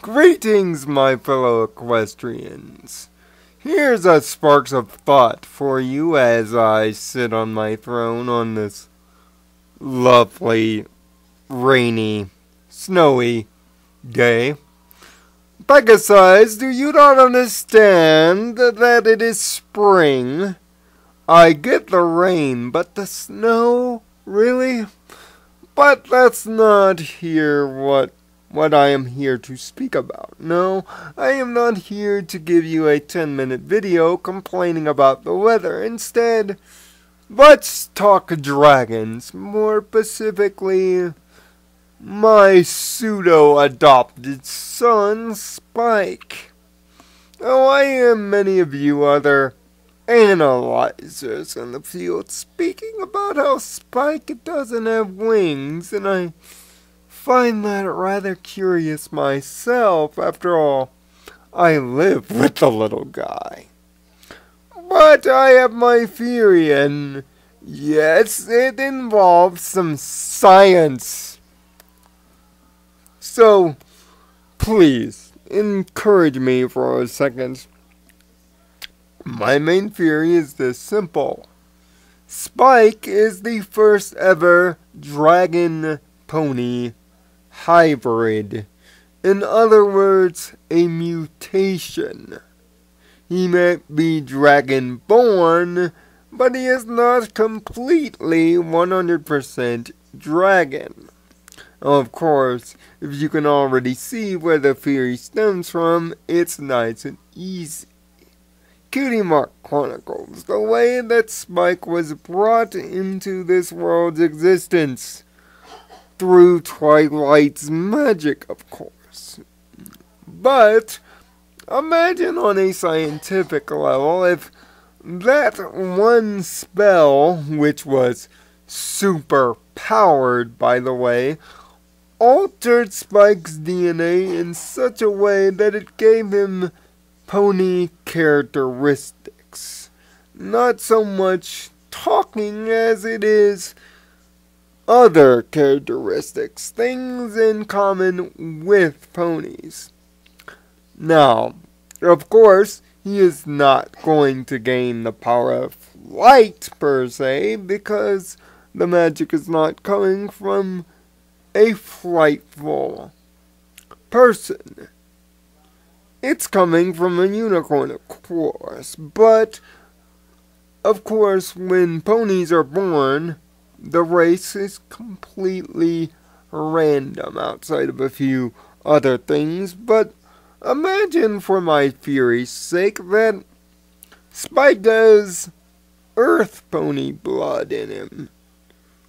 Greetings, my fellow equestrians. Here's a sparks of thought for you as I sit on my throne on this lovely, rainy, snowy day. Pegasus, do you not understand that it is spring? I get the rain, but the snow? Really? But that's not what I am here to speak about. No, I am not here to give you a 10-minute video complaining about the weather. Instead, let's talk dragons. More specifically, my pseudo-adopted son, Spike. Oh, I am many of you other analyzers in the field speaking about how Spike doesn't have wings, and I find that rather curious myself. After all, I live with the little guy. But I have my theory, and yes, it involves some science. So, please, encourage me for a second. My main theory is this simple. Spike is the first ever dragon pony hybrid. In other words, a mutation. He may be DragonBorn, but he is not completely 100% dragon. Of course, if you can already see where the theory stems from, it's nice and easy. Cutie Mark Chronicles, the way that Spike was brought into this world's existence. Through Twilight's magic, of course. But imagine on a scientific level if that one spell, which was super powered, by the way, altered Spike's DNA in such a way that it gave him pony characteristics. Not so much talking as it is other characteristics, things in common with ponies. Now, of course, he is not going to gain the power of flight per se, because the magic is not coming from a frightful person. It's coming from a unicorn, of course, but of course, when ponies are born, the race is completely random outside of a few other things. But imagine, for my theory's sake, that Spike has earth pony blood in him,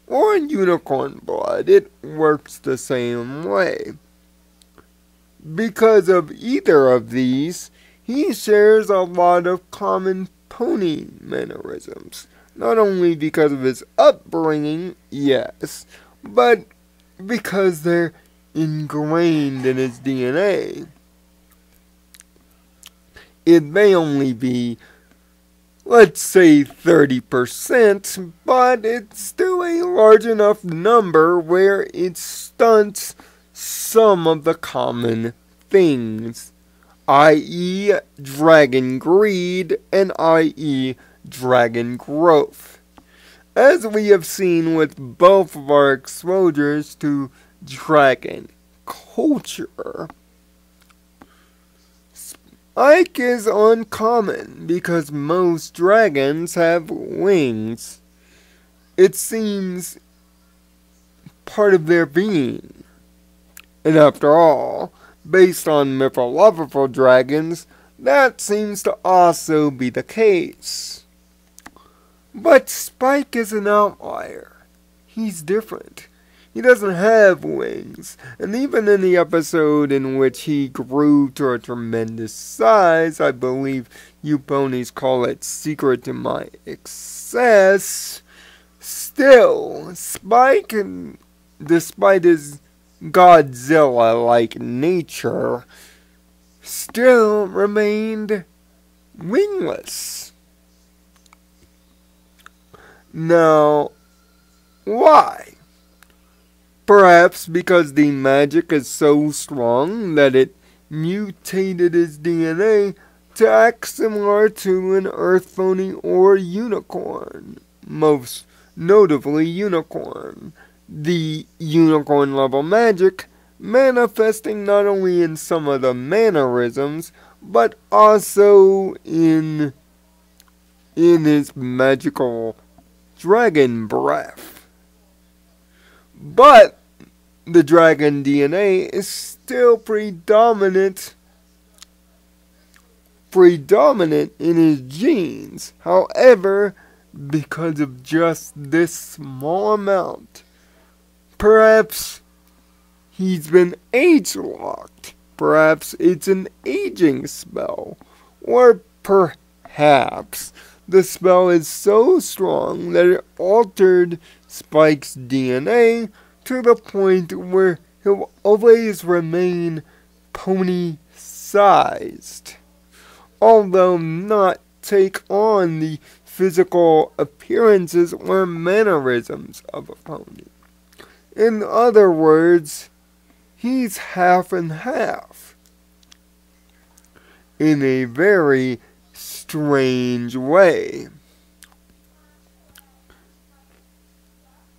or unicorn blood. It works the same way. Because of either of these, he shares a lot of common pony mannerisms. Not only because of his upbringing, yes, but because they're ingrained in his DNA. It may only be, let's say, 30%, but it's still a large enough number where it stunts some of the common things, i.e. dragon greed and i.e. dragon growth, as we have seen with both of our exposures to dragon culture. Spike is uncommon because most dragons have wings. It seems part of their being. And after all, based on mythological dragons, that seems to also be the case. But Spike is an outlier. He's different. He doesn't have wings, and even in the episode in which he grew to a tremendous size, I believe you ponies call it Secret to My Excess, still, Spike, despite his Godzilla-like nature, still remained wingless. Now, why? Perhaps because the magic is so strong that it mutated his DNA to act similar to an earth pony or unicorn, most notably unicorn. The unicorn level magic manifesting not only in some of the mannerisms, but also in his magical dragon breath. But the dragon DNA is still predominant in his genes. However, because of just this small amount, perhaps he's been age-locked. Perhaps it's an aging spell. Or perhaps the spell is so strong that it altered Spike's DNA to the point where he'll always remain pony-sized, although not take on the physical appearances or mannerisms of a pony. In other words, he's half and half, in a very strange way.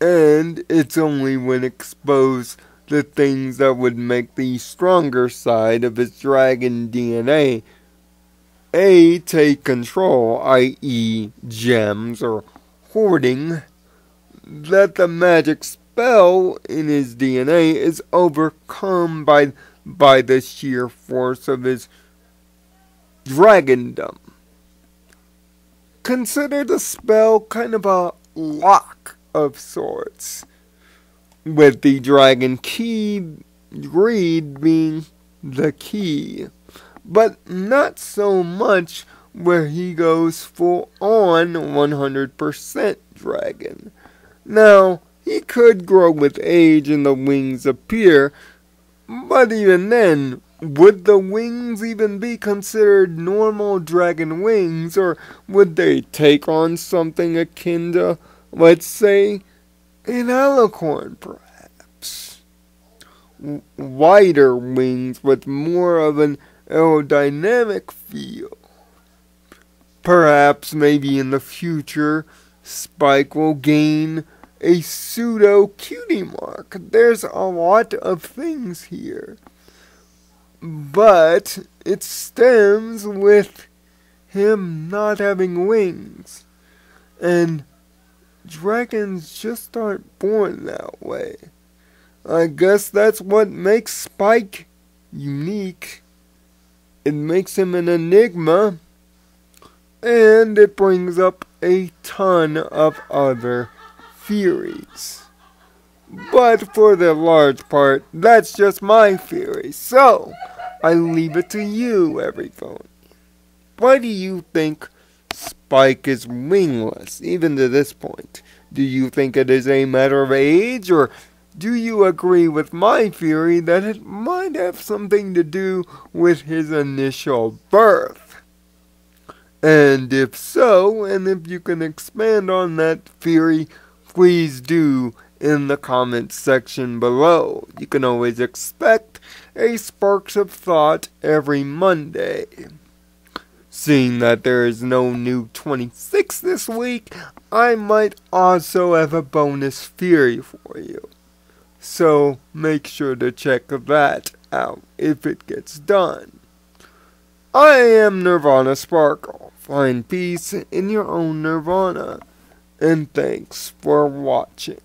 And it's only when exposed to things that would make the stronger side of his dragon DNA take control, i.e. gems or hoarding, that the magic spell in his DNA is overcome by the sheer force of his dragondom. Consider the spell kind of a lock of sorts, with the dragon key greed being the key, but not so much where he goes full on 100% dragon. Now, he could grow with age and the wings appear, but even then, would the wings even be considered normal dragon wings, or would they take on something akin to, let's say, an alicorn, perhaps? Wider wings with more of an aerodynamic feel. Perhaps maybe in the future, Spike will gain a pseudo cutie mark. There's a lot of things here. But it stems with him not having wings. And dragons just aren't born that way. I guess that's what makes Spike unique. It makes him an enigma. And it brings up a ton of other theories. But for the large part, that's just my theory. So, I leave it to you, everyone. Why do you think Spike is wingless, even to this point? Do you think it is a matter of age, or do you agree with my theory that it might have something to do with his initial birth? And if so, and if you can expand on that theory, please do in the comments section below. You can always expect a Sparks of Thought every Monday. Seeing that there is no new 26 this week, I might also have a bonus theory for you. So make sure to check that out if it gets done. I am Nirvana Sparkle. Find peace in your own nirvana. And thanks for watching.